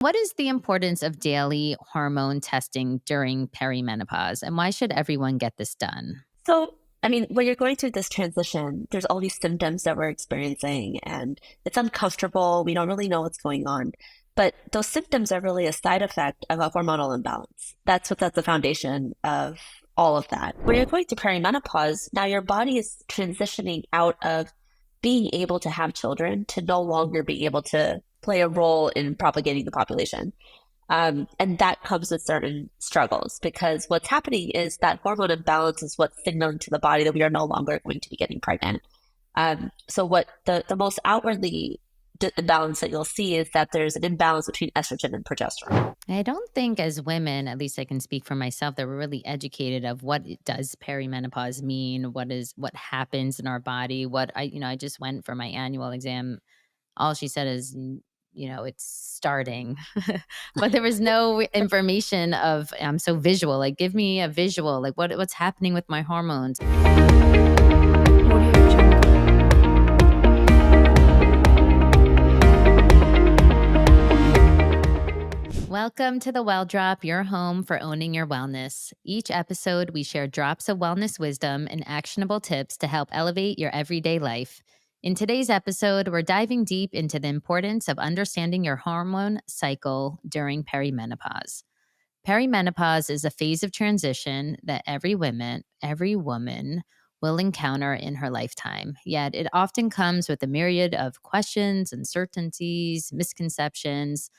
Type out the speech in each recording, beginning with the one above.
What is the importance of daily hormone testing during perimenopause, and why should everyone get this done? When you're going through this transition, there's all these symptoms that we're experiencing, and it's uncomfortable. We don't really know what's going on. But those symptoms are really a side effect of a hormonal imbalance. That's the foundation of all of that. When you're going through perimenopause, now your body is transitioning out of being able to have children to no longer being able to play a role in propagating the population. And that comes with certain struggles because what's happening is that hormone imbalance is what's signaling to the body that we are no longer going to be getting pregnant. So what the most outwardly imbalance that you'll see is that there's an imbalance between estrogen and progesterone. I don't think as women, at least I can speak for myself, that we're really educated of does perimenopause mean, what happens in our body, I just went for my annual exam. All she said is it's starting. But there was no information of I'm so visual. Like give me a visual, like what's happening with my hormones. Welcome to the Well Drop, your home for owning your wellness. Each episode, we share drops of wellness wisdom and actionable tips to help elevate your everyday life. In today's episode, we're diving deep into the importance of understanding your hormone cycle during perimenopause. Perimenopause is a phase of transition that every woman will encounter in her lifetime. Yet it often comes with a myriad of questions, uncertainties, misconceptions.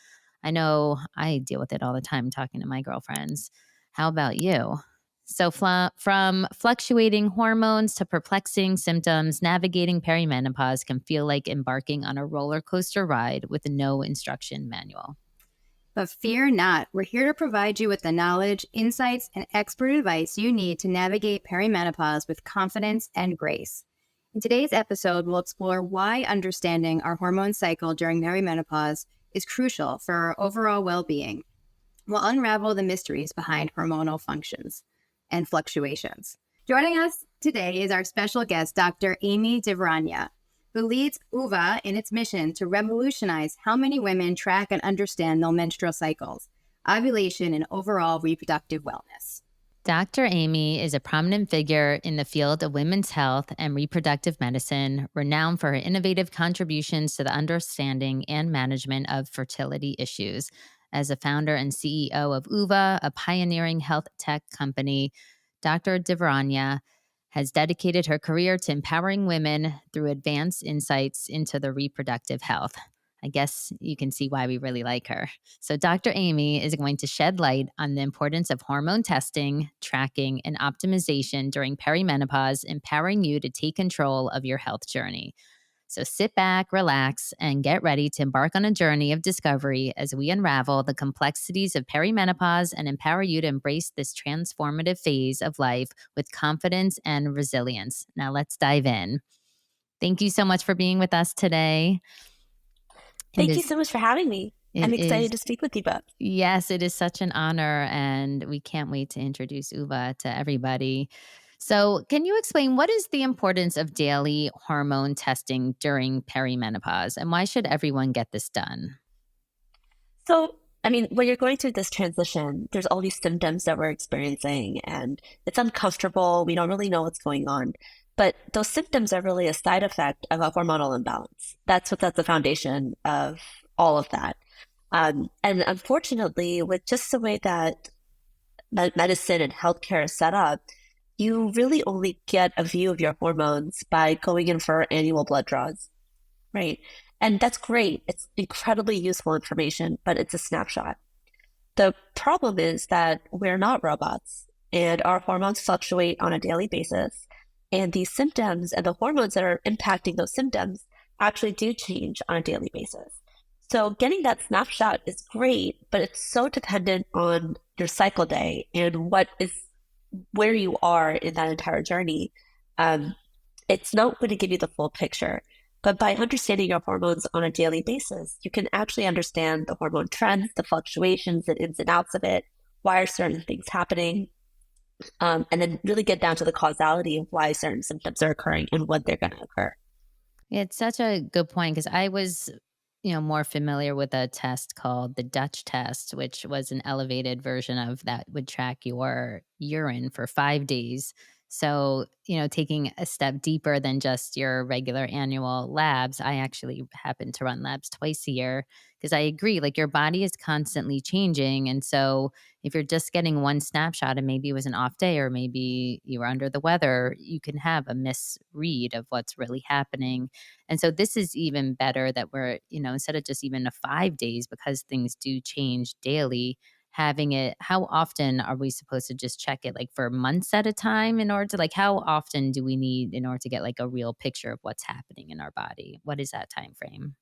I know I deal with it all the time talking to my girlfriends. How about you? So, from fluctuating hormones to perplexing symptoms, navigating perimenopause can feel like embarking on a roller coaster ride with no instruction manual. But fear not, we're here to provide you with the knowledge, insights, and expert advice you need to navigate perimenopause with confidence and grace. In today's episode, we'll explore why understanding our hormone cycle during perimenopause is crucial for our overall well-being. We'll unravel the mysteries behind hormonal functions and fluctuations. Joining us today is our special guest, Dr. Amy Divaraniya, who leads Oova in its mission to revolutionize how many women track and understand their menstrual cycles, ovulation, and overall reproductive wellness. Dr. Amy is a prominent figure in the field of women's health and reproductive medicine, renowned for her innovative contributions to the understanding and management of fertility issues. As a founder and CEO of Oova, a pioneering health tech company, Dr. Divaraniya has dedicated her career to empowering women through advanced insights into their reproductive health. I guess you can see why we really like her. So, Dr. Amy is going to shed light on the importance of hormone testing, tracking, and optimization during perimenopause, empowering you to take control of your health journey. So, sit back, relax, and get ready to embark on a journey of discovery as we unravel the complexities of perimenopause and empower you to embrace this transformative phase of life with confidence and resilience. Now, let's dive in. Thank you so much for being with us today. Thank you so much for having me. I'm excited to speak with you both. Yes, it is such an honor, and we can't wait to introduce Oova to everybody. So, can you explain what is the importance of daily hormone testing during perimenopause, and why should everyone get this done? When you're going through this transition, there's all these symptoms that we're experiencing, and it's uncomfortable. We don't really know what's going on. But those symptoms are really a side effect of a hormonal imbalance. That's the foundation of all of that. And unfortunately, with just the way that medicine and healthcare is set up, you really only get a view of your hormones by going in for annual blood draws, right? And that's great. It's incredibly useful information, but it's a snapshot. The problem is that we're not robots, and our hormones fluctuate on a daily basis. And these symptoms and the hormones that are impacting those symptoms actually do change on a daily basis. So getting that snapshot is great, but it's so dependent on your cycle day and where you are in that entire journey. It's not going to give you the full picture. But by understanding your hormones on a daily basis, you can actually understand the hormone trends, the fluctuations, the ins and outs of it, why are certain things happening, and then really get down to the causality of why certain symptoms are occurring and when they're going to occur. It's such a good point because I was more familiar with a test called the Dutch test, which was an elevated version of that would track your urine for 5 days. So, taking a step deeper than just your regular annual labs, I actually happen to run labs twice a year because I agree, like your body is constantly changing. And so, if you're just getting one snapshot and maybe it was an off day or maybe you were under the weather, you can have a misread of what's really happening. And so this is even better that we're, instead of just even a 5 days, because things do change daily, having it, how often are we supposed to just check it? Like for months at a time in order to like, how often do we need in order to get like a real picture of what's happening in our body? What is that time frame?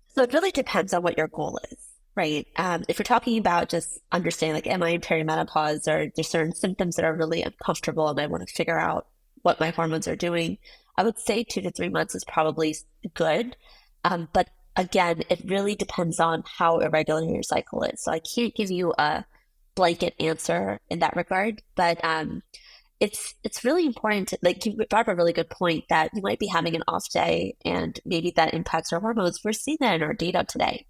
So it really depends on what your goal is, right? If you're talking about just understanding, like, am I in perimenopause, or there's certain symptoms that are really uncomfortable and I want to figure out what my hormones are doing, I would say 2 to 3 months is probably good. But again, it really depends on how irregular your cycle is. So I can't give you a blanket answer in that regard, but it's really important to, like, you brought up a really good point that you might be having an off day and maybe that impacts your hormones. We're seeing that in our data today,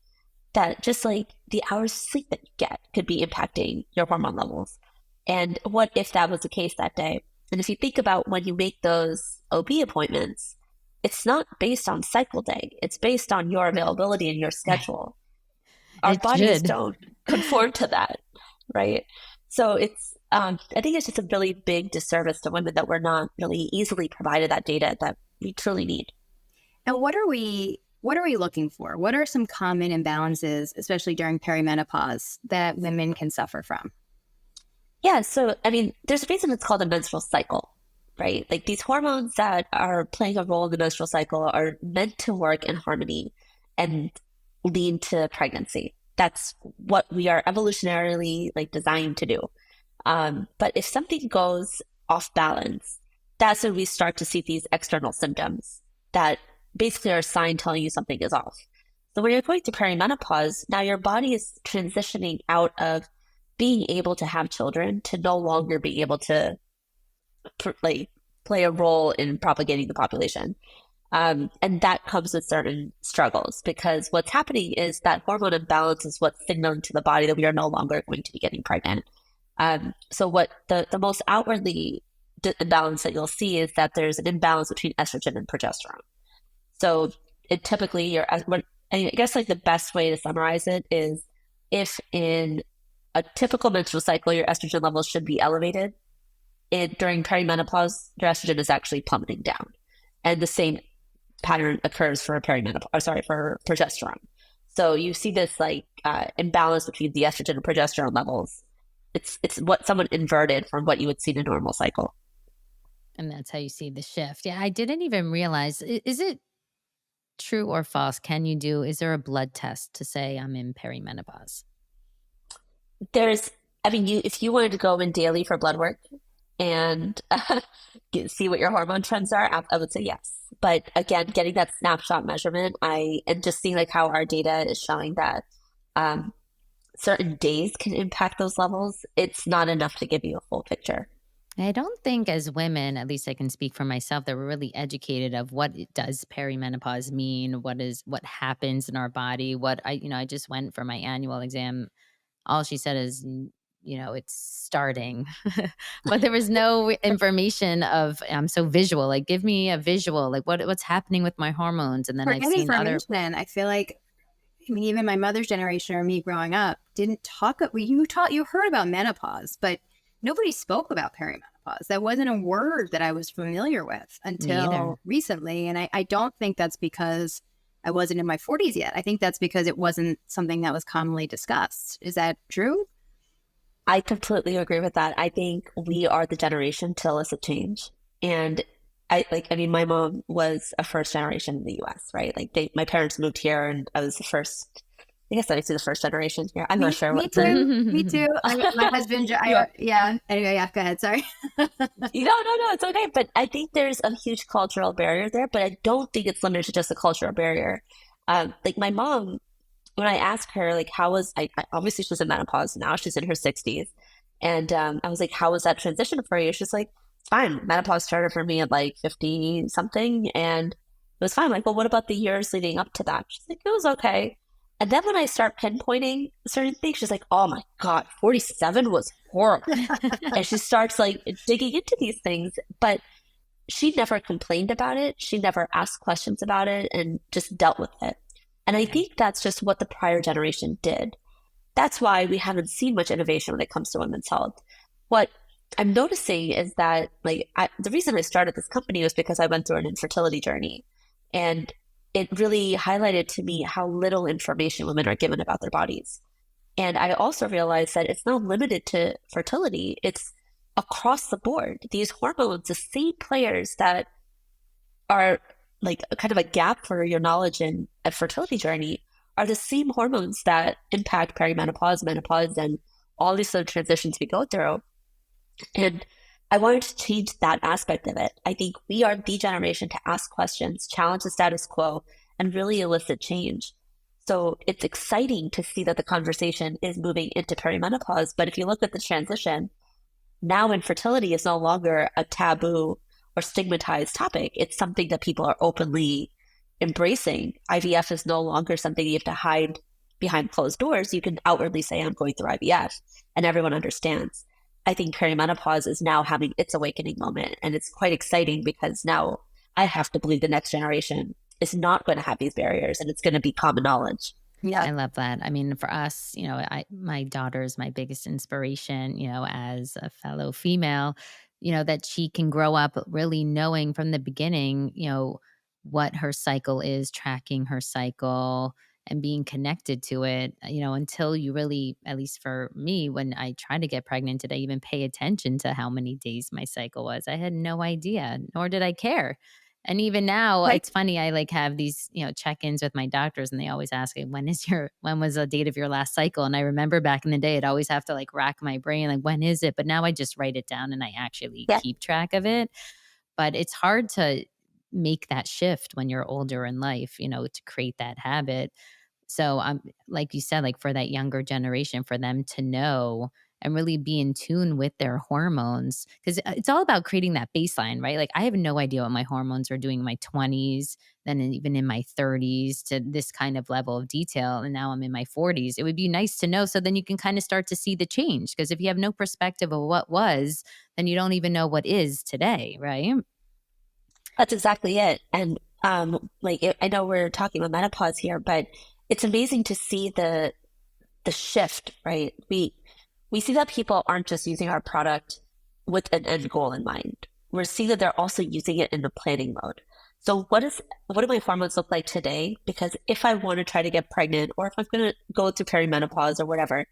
that just like the hours of sleep that you get could be impacting your hormone levels. And what if that was the case that day? And if you think about when you make those OB appointments, it's not based on cycle day. It's based on your availability and your schedule. Our It bodies should. don't conform to that, right? So I think it's just a really big disservice to women that we're not really easily provided that data that we truly need. And what are we looking for? What are some common imbalances, especially during perimenopause, that women can suffer from? Yeah, so I mean, there's a reason it's called a menstrual cycle, right? Like these hormones that are playing a role in the menstrual cycle are meant to work in harmony and lead to pregnancy. That's what we are evolutionarily like designed to do. But if something goes off balance, that's when we start to see these external symptoms that basically are a sign telling you something is off. So when you're going to perimenopause, now your body is transitioning out of being able to have children to no longer being able to like play a role in propagating the population. And that comes with certain struggles, because what's happening is that hormone imbalance is what's signaling to the body that we are no longer going to be getting pregnant. So what the most outwardly imbalance that you'll see is that there's an imbalance between estrogen and progesterone. So it typically, I guess like the best way to summarize it is, if in a typical menstrual cycle, your estrogen levels should be elevated, during perimenopause, your estrogen is actually plummeting down. And the same pattern occurs for for progesterone. So you see this like imbalance between the estrogen and progesterone levels. It's what someone inverted from what you would see in a normal cycle. And that's how you see the shift. Yeah, I didn't even realize. Is it true or false? Is there a blood test to say I'm in perimenopause? I mean, if you wanted to go in daily for blood work and see what your hormone trends are, I would say yes. But again, getting that snapshot measurement, and just seeing like how our data is showing that certain days can impact those levels, it's not enough to give you a full picture. I don't think as women, at least I can speak for myself, that we're really educated of what it does perimenopause mean, what happens in our body. I just went for my annual exam. All she said is, it's starting. But there was no information of, I'm so visual. Like, give me a visual, like what's happening with my hormones. And then I've Forget seen other. information. I feel like, I mean, even my mother's generation or me growing up didn't talk. You heard about menopause, but nobody spoke about perimenopause. That wasn't a word that I was familiar with Me either. until recently. And I don't think that's because I wasn't in my 40s yet. I think that's because it wasn't something that was commonly discussed. Is that true? I completely agree with that. I think we are the generation to elicit change. And I mean, my mom was a first generation in the US, right? Like my parents moved here and I was the first, I guess I would say the first generation here. I'm not sure Me what. too. Me too. My husband, yeah. Anyway, yeah, go ahead. Sorry. No, it's okay. But I think there's a huge cultural barrier there, but I don't think it's limited to just a cultural barrier. Like my mom, when I asked her, like, obviously she was in menopause now, she's in her 60s. And I was like, how was that transition for you? She's like, it's fine. Menopause started for me at like 50 something. And was fine. I'm like, well, what about the years leading up to that? She's like, it was okay. And then when I start pinpointing certain things, she's like, oh my God, 47 was horrible. And she starts like digging into these things, but she never complained about it. She never asked questions about it and just dealt with it. And I think that's just what the prior generation did. That's why we haven't seen much innovation when it comes to women's health. What I'm noticing is that the reason I started this company was because I went through an infertility journey. And it really highlighted to me how little information women are given about their bodies. And I also realized that it's not limited to fertility. It's across the board. These hormones, the same players that are like a kind of a gap for your knowledge in a fertility journey, are the same hormones that impact perimenopause, menopause, and all these other transitions we go through. And I wanted to change that aspect of it. I think we are the generation to ask questions, challenge the status quo, and really elicit change. So it's exciting to see that the conversation is moving into perimenopause. But if you look at the transition, now infertility is no longer a taboo or stigmatized topic. It's something that people are openly embracing. IVF is no longer something you have to hide behind closed doors. You can outwardly say, I'm going through IVF, and everyone understands. I think perimenopause is now having its awakening moment. And it's quite exciting because now I have to believe the next generation is not going to have these barriers and it's going to be common knowledge. Yeah, I love that. I mean, for us, my daughter is my biggest inspiration, as a fellow female, that she can grow up really knowing from the beginning, what her cycle is, tracking her cycle and being connected to it, until you really, at least for me, when I tried to get pregnant, did I even pay attention to how many days my cycle was? I had no idea, nor did I care. And even now, Right. it's funny, I like have these, check-ins with my doctors and they always ask me, when was the date of your last cycle? And I remember back in the day, I'd always have to like rack my brain, like, when is it? But now I just write it down and I actually Yeah. keep track of it. But it's hard to make that shift when you're older in life, to create that habit. So like you said, like for that younger generation, for them to know and really be in tune with their hormones, because it's all about creating that baseline, right? Like I have no idea what my hormones are doing in my 20s, then even in my 30s to this kind of level of detail. And now I'm in my 40s. It would be nice to know. So then you can kind of start to see the change. Because if you have no perspective of what was, then you don't even know what is today, right? That's exactly it. And I know we're talking about menopause here, but it's amazing to see the shift, right? We see that people aren't just using our product with an end goal in mind. We're seeing that they're also using it in the planning mode. So what do my hormones look like today? Because if I want to try to get pregnant or if I'm going to go through perimenopause or whatever,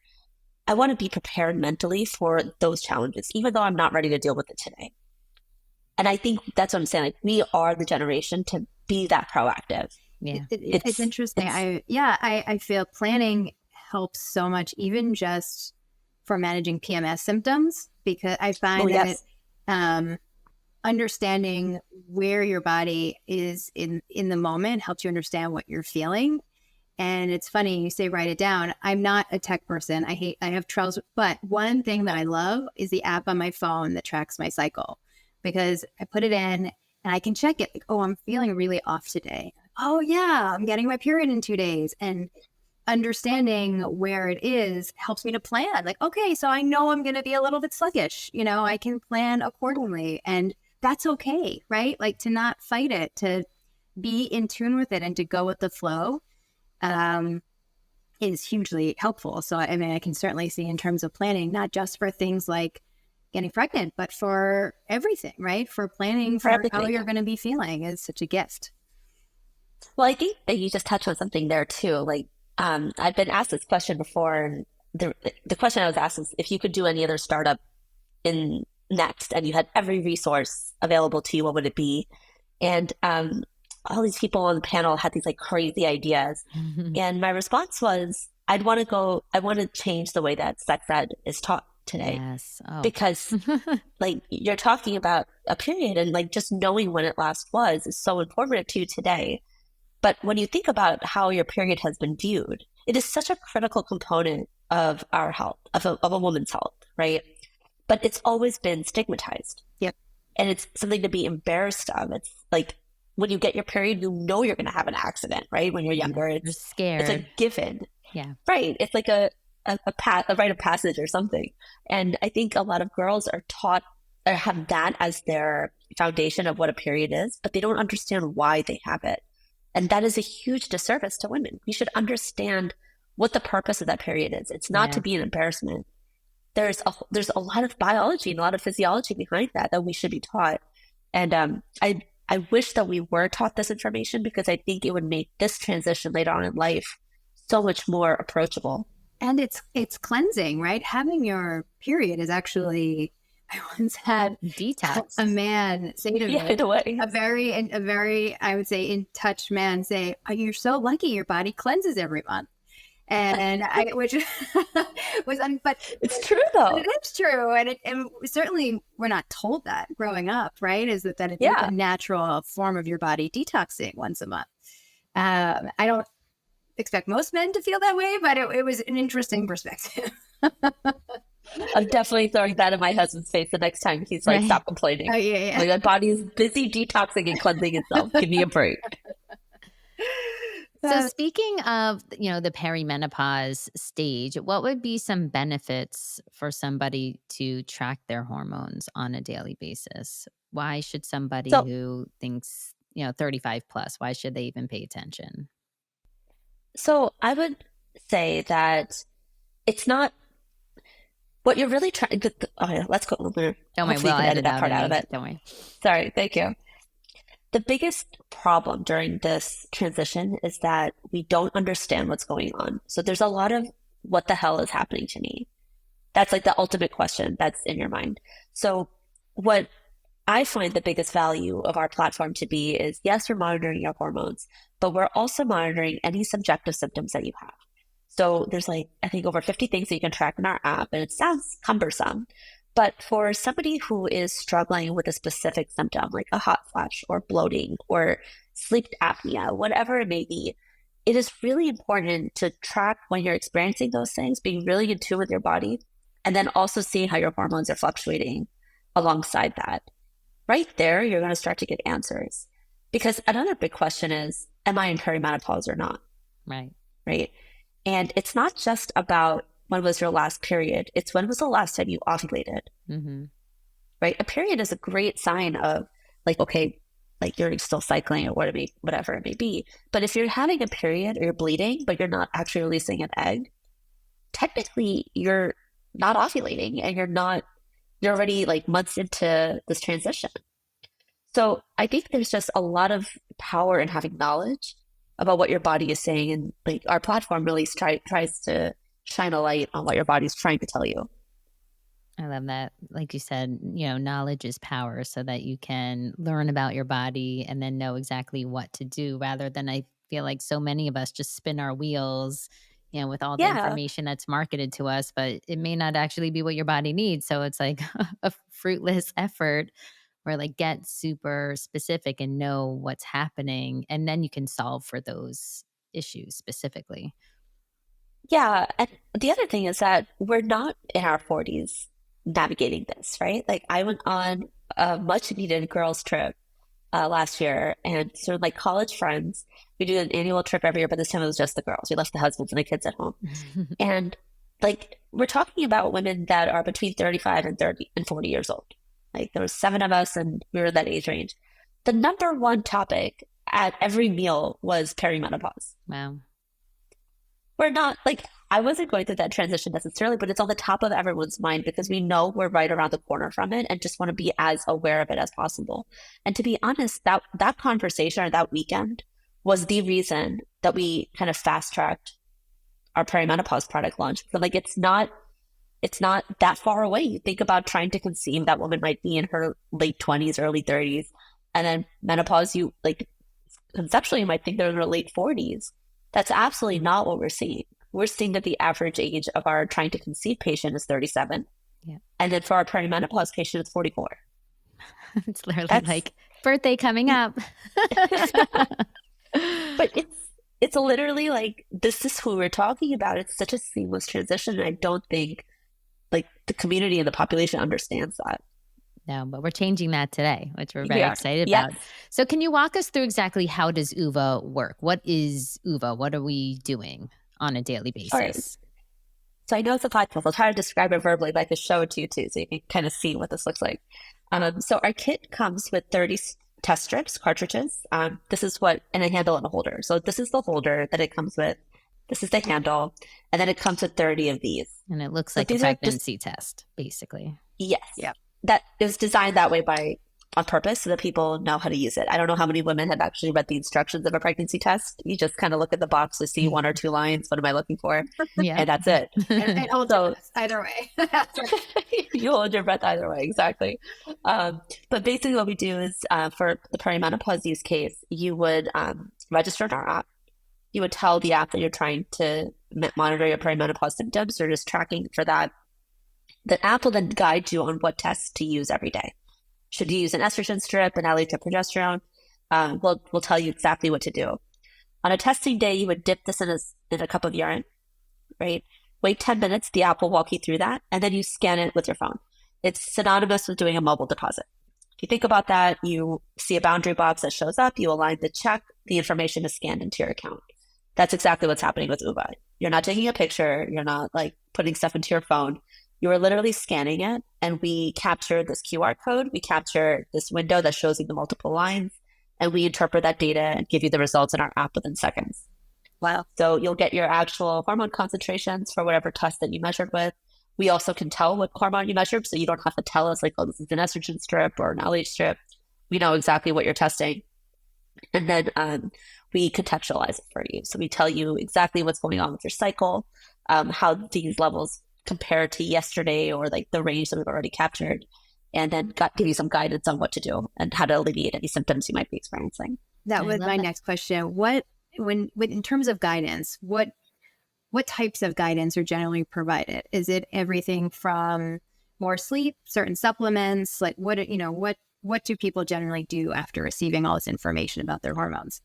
I want to be prepared mentally for those challenges, even though I'm not ready to deal with it today. And I think that's what I'm saying. Like we are the generation to be that proactive. Yeah. It's interesting. I feel planning helps so much, even just for managing PMS symptoms, because I find that understanding where your body is in the moment helps you understand what you're feeling. And it's funny, you say write it down. I'm not a tech person. I have troubles. But one thing that I love is the app on my phone that tracks my cycle, because I put it in and I can check it. Like, oh, I'm feeling really off today. Oh, yeah, I'm getting my period in 2 days. And understanding where it is helps me to plan. Like, okay, so I know I'm going to be a little bit sluggish. I can plan accordingly. And that's okay, right? Like to not fight it, to be in tune with it and to go with the flow is hugely helpful. So, I mean, I can certainly see in terms of planning, not just for things like getting pregnant, but for everything, right? For planning for how you're going to be feeling is such a gift. Well, I think that you just touched on something there too. Like, I've been asked this question before, and the question I was asked is if you could do any other startup in next and you had every resource available to you, what would it be? And all these people on the panel had these like crazy ideas. And my response was, I want to change the way that sex ed is taught today. Yes. Oh. Because like you're talking about a period and like just knowing when it last was is so informative to you today. But when you think about how your period has been viewed, it is such a critical component of our health, of a woman's health, right? But it's always been stigmatized. Yep. And it's something to be embarrassed of. It's like when you get your period, you know you're going to have an accident, right? When you're younger, You're it's a scared. given, Yeah. right? It's like a rite of passage or something. And I think a lot of girls are taught or have that as their foundation of what a period is, but they don't understand why they have it. And that is a huge disservice to women. We should understand what the purpose of that period is. It's not to be an embarrassment. There's a lot of biology and a lot of physiology behind that we should be taught. And I wish that we were taught this information, because I think it would make this transition later on in life so much more approachable. And it's cleansing, right? Having your period is actually, I once had Detox. a man say to me, in a way. a very, I would say, in touch man say, "Oh, you're so lucky your body cleanses every month." And which was, but it's true though. It is true. And certainly we're not told that growing up, right? Is that it's a natural form of your body detoxing once a month. I don't expect most men to feel that way, but it was an interesting perspective. I'm definitely throwing that in my husband's face the next time he's like, stop complaining. Oh, yeah. Like, my body is busy detoxing and cleansing itself. Give me a break. So speaking of, the perimenopause stage, what would be some benefits for somebody to track their hormones on a daily basis? Why should somebody who thinks, 35 plus, why should they even pay attention? So I would say that it's not what you're really trying to, let's go. Don't worry, we'll edit that part out of it. Don't worry. Sorry, thank you. The biggest problem during this transition is that we don't understand what's going on. So there's a lot of what the hell is happening to me? That's like the ultimate question that's in your mind. So what I find the biggest value of our platform to be is, yes, we're monitoring your hormones, but we're also monitoring any subjective symptoms that you have. So there's I think over 50 things that you can track in our app, and it sounds cumbersome. But for somebody who is struggling with a specific symptom, like a hot flash or bloating or sleep apnea, whatever it may be, it is really important to track when you're experiencing those things, being really in tune with your body, and then also seeing how your hormones are fluctuating alongside that. Right there, you're going to start to get answers. Because another big question is, am I in perimenopause or not? Right. Right. And it's not just about when was your last period, it's when was the last time you ovulated. Mm-hmm. Right. A period is a great sign of you're still cycling or whatever it may be. But if you're having a period or you're bleeding, but you're not actually releasing an egg, technically you're not ovulating, and you're already months into this transition. So I think there's just a lot of power in having knowledge about what your body is saying. And our platform really tries to shine a light on what your body's trying to tell you. I love that. Like you said, knowledge is power, so that you can learn about your body and then know exactly what to do, rather than, I feel like so many of us just spin our wheels, with all the information that's marketed to us, but it may not actually be what your body needs. So it's like a fruitless effort, where get super specific and know what's happening, and then you can solve for those issues specifically. Yeah. And the other thing is that we're not in our 40s navigating this, right? I went on a much needed girls trip last year, and so college friends, we do an annual trip every year, but this time it was just the girls. We left the husbands and the kids at home. And we're talking about women that are between 35 and 40 years old. There was 7 of us, and we were in that age range. The number one topic at every meal was perimenopause. Wow. We're not I wasn't going through that transition necessarily, but it's on the top of everyone's mind, because we know we're right around the corner from it and just want to be as aware of it as possible. And to be honest, that conversation or that weekend was the reason that we kind of fast-tracked our perimenopause product launch. So it's not that far away. You think about trying to conceive, that woman might be in her late 20s, early 30s, and then menopause, conceptually you might think they're in their late 40s. That's absolutely not what we're seeing. We're seeing that the average age of our trying to conceive patient is 37. Yeah. And then for our perimenopause patient, it's 44. It's literally birthday coming up. But it's literally this is who we're talking about. It's such a seamless transition. And I don't think the community and the population understands that. No, but we're changing that today, which we're We very are. excited Yes. about. So can you walk us through exactly how does Oova work? What is Oova? What are we doing on a daily Sure. basis? So I know it's a podcast. I'll try to describe it verbally, but I can show it to you too, so you can kind of see what this looks like. So our kit comes with 30 test strips, cartridges. This is and a handle and a holder. So this is the holder that it comes with. This is the handle, and then it comes with 30 of these. And it looks So like a these are just, pregnancy test, basically. yes, Yeah. that is designed that way on purpose so that people know how to use it. I don't know how many women have actually read the instructions of a pregnancy test. You just kind of look at the box to see one or two lines. What am I looking for? Yeah. And that's it. And hold So either way. you hold your breath either way, exactly. But basically what we do is for the perimenopause use case, you would register in our app. You would tell the app that you're trying to monitor your perimenopause symptoms or just tracking for that. The app will then guide you on what tests to use every day. Should you use an estrogen strip, an LH progesterone? We'll tell you exactly what to do. On a testing day, you would dip this in a cup of urine, right? Wait 10 minutes, the app will walk you through that, and then you scan it with your phone. It's synonymous with doing a mobile deposit. If you think about that, you see a boundary box that shows up, you align the check, the information is scanned into your account. That's exactly what's happening with Oova. You're not taking a picture, you're not like putting stuff into your phone. You are literally scanning it, and we capture this QR code, we capture this window that shows you the multiple lines, and we interpret that data and give you the results in our app within seconds. Wow. So you'll get your actual hormone concentrations for whatever test that you measured with. We also can tell what hormone you measured, so you don't have to tell us like, oh, this is an estrogen strip or an LH strip. We know exactly what you're testing. And then we contextualize it for you. So we tell you exactly what's going on with your cycle, how these levels compare to yesterday or like the range that we've already captured, and then give you some guidance on what to do and how to alleviate any symptoms you might be experiencing. That was my next question. In terms of guidance, what types of guidance are generally provided? Is it everything from more sleep, certain supplements? Like what do people generally do after receiving all this information about their hormones?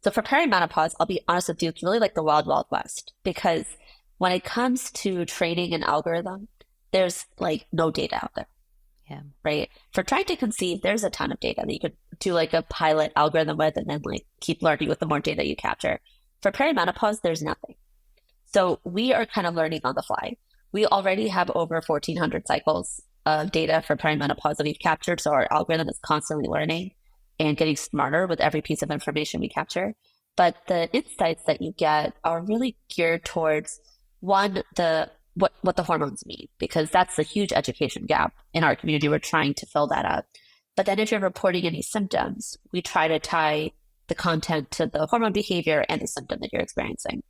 So for perimenopause, I'll be honest with you, it's really like the wild, wild west, because when it comes to training an algorithm, there's like no data out there. Yeah. Right. For trying to conceive, there's a ton of data that you could do like a pilot algorithm with and then like keep learning with the more data you capture. For perimenopause, there's nothing. So we are kind of learning on the fly. We already have over 1,400 cycles of data for perimenopause that we've captured. So our algorithm is constantly learning and getting smarter with every piece of information we capture. But the insights that you get are really geared towards one, what the hormones mean, because that's a huge education gap in our community. We're trying to fill that up. But then if you're reporting any symptoms, we try to tie the content to the hormone behavior and the symptom that you're experiencing.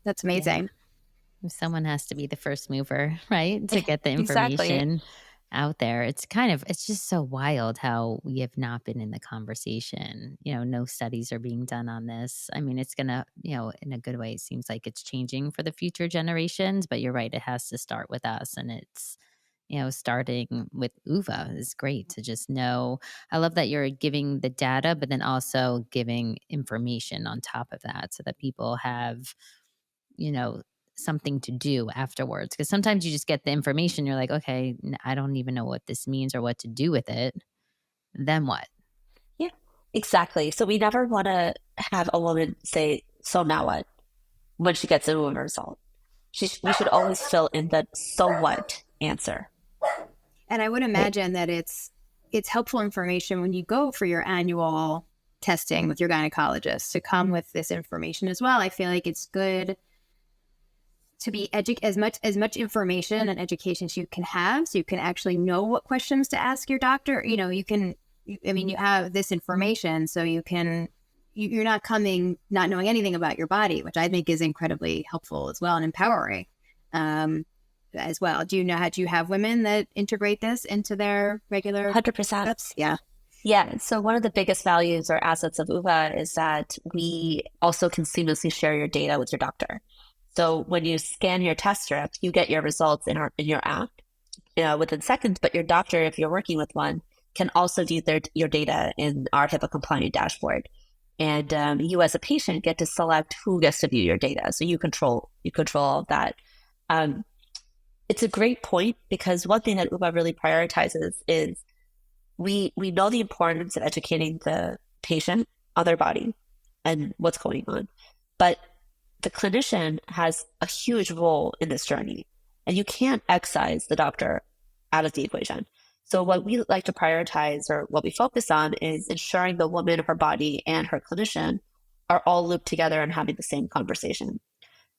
That's amazing. Yeah. Someone has to be the first mover, right? To get the information out there. It's just so wild how we have not been in the conversation. No studies are being done on this. I mean, it's going to, in a good way, it seems like it's changing for the future generations, but you're right. It has to start with us. And it's, starting with Oova is great to just know. I love that you're giving the data, but then also giving information on top of that so that people have, something to do afterwards. Because sometimes you just get the information, you're like, okay, I don't even know what this means or what to do with it. Then what? Yeah, exactly. So we never want to have a woman say, so now what? When she gets a Oova result. We should always fill in the so what answer. And I would imagine that it's helpful information when you go for your annual testing with your gynecologist to come with this information as well. I feel like it's good to be as much information and education as you can have, so you can actually know what questions to ask your doctor. You have this information, so you're not coming not knowing anything about your body, which I think is incredibly helpful as well and empowering as well. Do you have women that integrate this into their regular 100%? steps? Yeah. Yeah. So one of the biggest values or assets of Oova is that we also can seamlessly share your data with your doctor. So when you scan your test strip, you get your results in your app within seconds, but your doctor, if you're working with one, can also view your data in our HIPAA compliant dashboard. And you as a patient get to select who gets to view your data. So you control all of that. It's a great point because one thing that Oova really prioritizes is we know the importance of educating the patient on their body and what's going on. But the clinician has a huge role in this journey, and you can't excise the doctor out of the equation. So what we like to prioritize or what we focus on is ensuring the woman, her body, and her clinician are all looped together and having the same conversation.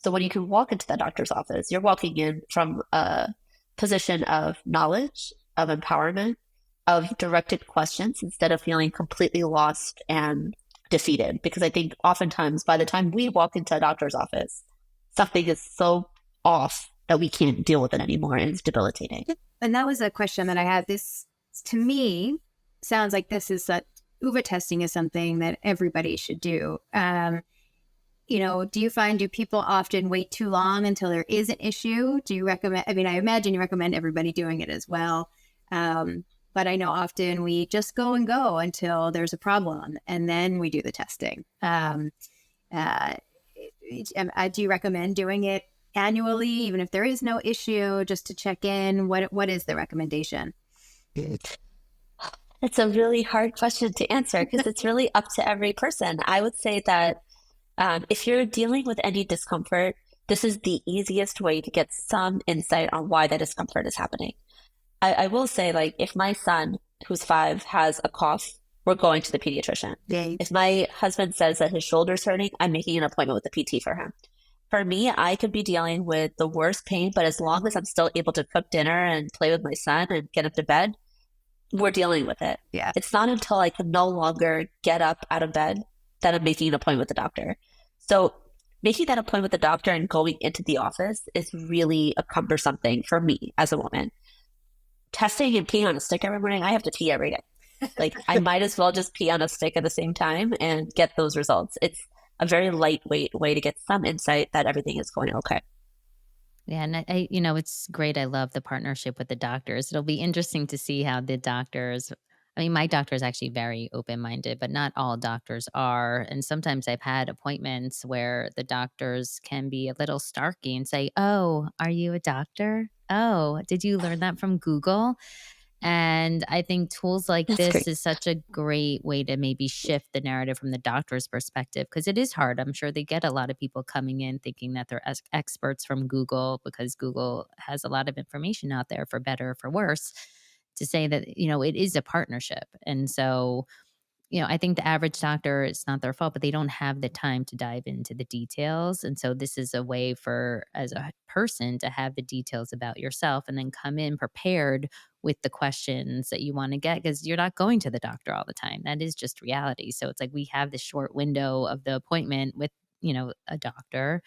So when you can walk into the doctor's office, you're walking in from a position of knowledge, of empowerment, of directed questions instead of feeling completely lost and defeated. Because I think oftentimes by the time we walk into a doctor's office, something is so off that we can't deal with it anymore and it's debilitating. And that was a question that I had. This, to me, sounds like this is that Oova testing is something that everybody should do. Do people often wait too long until there is an issue? Do you recommend, I imagine you recommend everybody doing it as well. But I know often we just go until there's a problem and then we do the testing. Do you recommend doing it annually, even if there is no issue, just to check in? What is the recommendation? It's a really hard question to answer because it's really up to every person. I would say that if you're dealing with any discomfort, this is the easiest way to get some insight on why that discomfort is happening. I will say, like, if my son, who's 5, has a cough, we're going to the pediatrician. Yay. If my husband says that his shoulder's hurting, I'm making an appointment with the PT for him. For me, I could be dealing with the worst pain, but as long as I'm still able to cook dinner and play with my son and get him to bed, we're dealing with it. Yeah. It's not until I can no longer get up out of bed that I'm making an appointment with the doctor. So making that appointment with the doctor and going into the office is really a cumbersome thing for me as a woman. Testing and peeing on a stick every morning, I have to pee every day. Like, I might as well just pee on a stick at the same time and get those results. It's a very lightweight way to get some insight that everything is going okay. Yeah, and it's great. I love the partnership with the doctors. It'll be interesting to see how the doctors. My doctor is actually very open-minded, but not all doctors are. And sometimes I've had appointments where the doctors can be a little snarky and say, "Oh, are you a doctor? Oh, did you learn that from Google?" And I think tools like That's this great. is such a great way to maybe shift the narrative from the doctor's perspective because it is hard. I'm sure they get a lot of people coming in thinking that they're experts from Google because Google has a lot of information out there for better or for worse to say that, it is a partnership. And so, I think the average doctor, it's not their fault, but they don't have the time to dive into the details. And so this is a way for, as a person, to have the details about yourself and then come in prepared with the questions that you want to get because you're not going to the doctor all the time. That is just reality. So it's like we have this short window of the appointment with, a doctor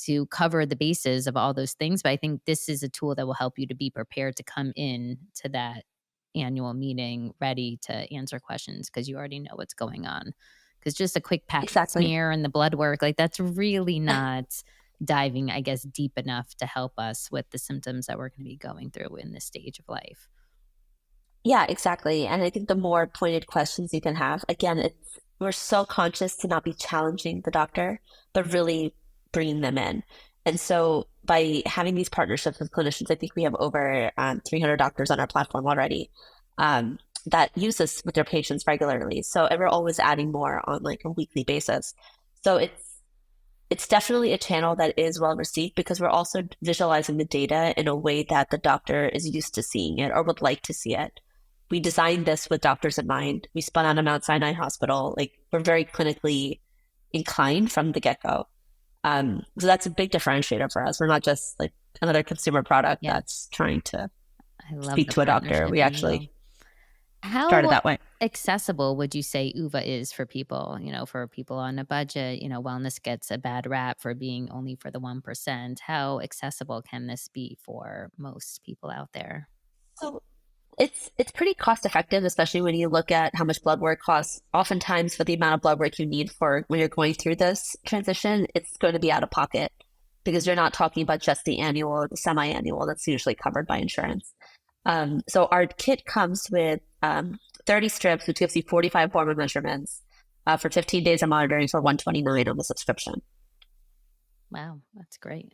to cover the bases of all those things. But I think this is a tool that will help you to be prepared to come in to that annual meeting ready to answer questions because you already know what's going on. Because just a quick pap Exactly. smear and the blood work, like that's really not diving, I guess, deep enough to help us with the symptoms that we're going to be going through in this stage of life. Yeah, exactly. And I think the more pointed questions you can have, again, we're so conscious to not be challenging the doctor, but really bringing them in. And so by having these partnerships with clinicians, I think we have over 300 doctors on our platform already that use this with their patients regularly. So, and we're always adding more on like a weekly basis. So it's definitely a channel that is well received because we're also visualizing the data in a way that the doctor is used to seeing it or would like to see it. We designed this with doctors in mind. We spun out of Mount Sinai Hospital. Like, we're very clinically inclined from the get-go. So that's a big differentiator for us. We're not just like another consumer product that's trying to I love speak the to a doctor. We partnership actually started How that way. accessible would you say Oova is for people? For people on a budget, wellness gets a bad rap for being only for the 1%. How accessible can this be for most people out there? So it's pretty cost effective, especially when you look at how much blood work costs. Oftentimes, for the amount of blood work you need for when you're going through this transition, it's going to be out of pocket because you're not talking about just the annual or the semi-annual that's usually covered by insurance. So our kit comes with 30 strips, which gives you 45 hormone measurements for 15 days of monitoring for $129 on the subscription. Wow, that's great.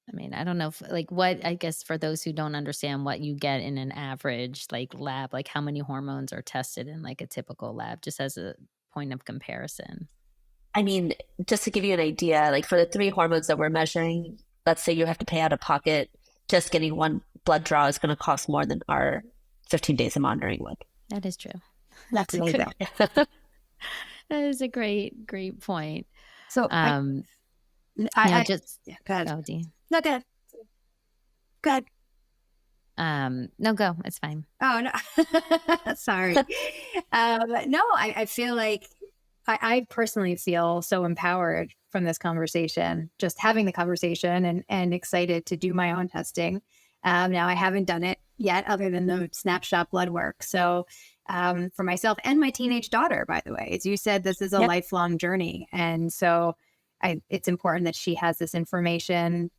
I mean, I don't know if like what I guess for those who don't understand what you get in an average like lab, like how many hormones are tested in like a typical lab, just as a point of comparison. I mean, just to give you an idea, like for the three hormones that we're measuring, let's say you have to pay out of pocket, just getting one blood draw is going to cost more than our 15 days of monitoring would. That is true. That's That's a good, amazing. that is a great point. So Um, just yeah, go ahead. oh, Dee. No, go ahead. Go ahead. No, go. It's fine. Oh no, sorry. No, I feel like I personally feel so empowered from this conversation, just having the conversation and excited to do my own testing. Now I haven't done it yet, other than the snapshot blood work. So for myself and my teenage daughter, by the way, as you said, this is a Yep. lifelong journey, and so it's important that she has this information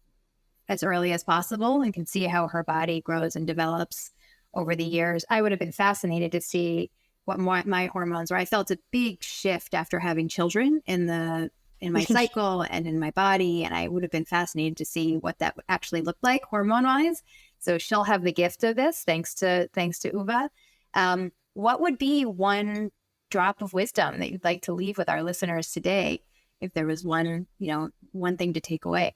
as early as possible and can see how her body grows and develops over the years. I would have been fascinated to see what my hormones were. I felt a big shift after having children in my cycle and in my body, and I would have been fascinated to see what that actually looked like hormone wise. So she'll have the gift of this, thanks to Oova. What would be one drop of wisdom that you'd like to leave with our listeners today, if there was one thing to take away?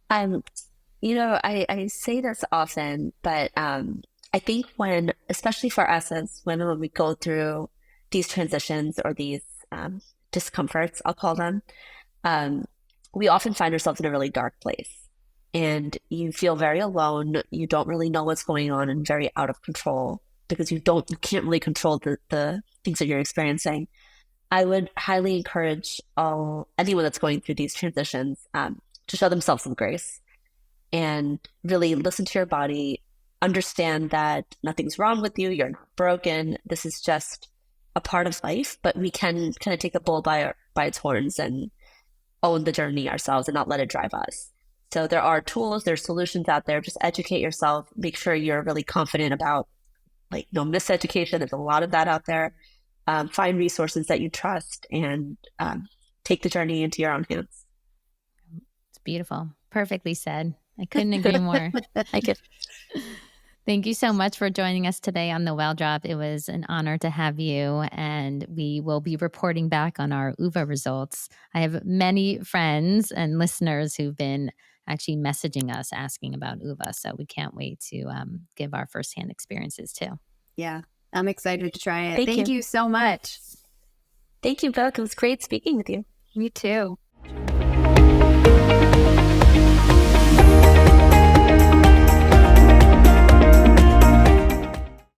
I say this often, but I think especially for us as women, when we go through these transitions or these discomforts, I'll call them, we often find ourselves in a really dark place. And you feel very alone. You don't really know what's going on and very out of control because you can't really control the things that you're experiencing. I would highly encourage anyone that's going through these transitions to show themselves some grace and really listen to your body, understand that nothing's wrong with you, you're not broken. This is just a part of life, but we can kind of take a bull by its horns and own the journey ourselves and not let it drive us. So there are tools, there's solutions out there. Just educate yourself. Make sure you're really confident about miseducation. There's a lot of that out there. Find resources that you trust and take the journey into your own hands. It's beautiful. Perfectly said. I couldn't agree more. I could. Thank you so much for joining us today on the Well Drop. It was an honor to have you, and we will be reporting back on our Oova results. I have many friends and listeners who've been actually messaging us asking about Oova, so we can't wait to give our firsthand experiences too. Yeah, I'm excited to try it. Thank Thank you. you so much. Thank you both. It was great speaking with you. Me too.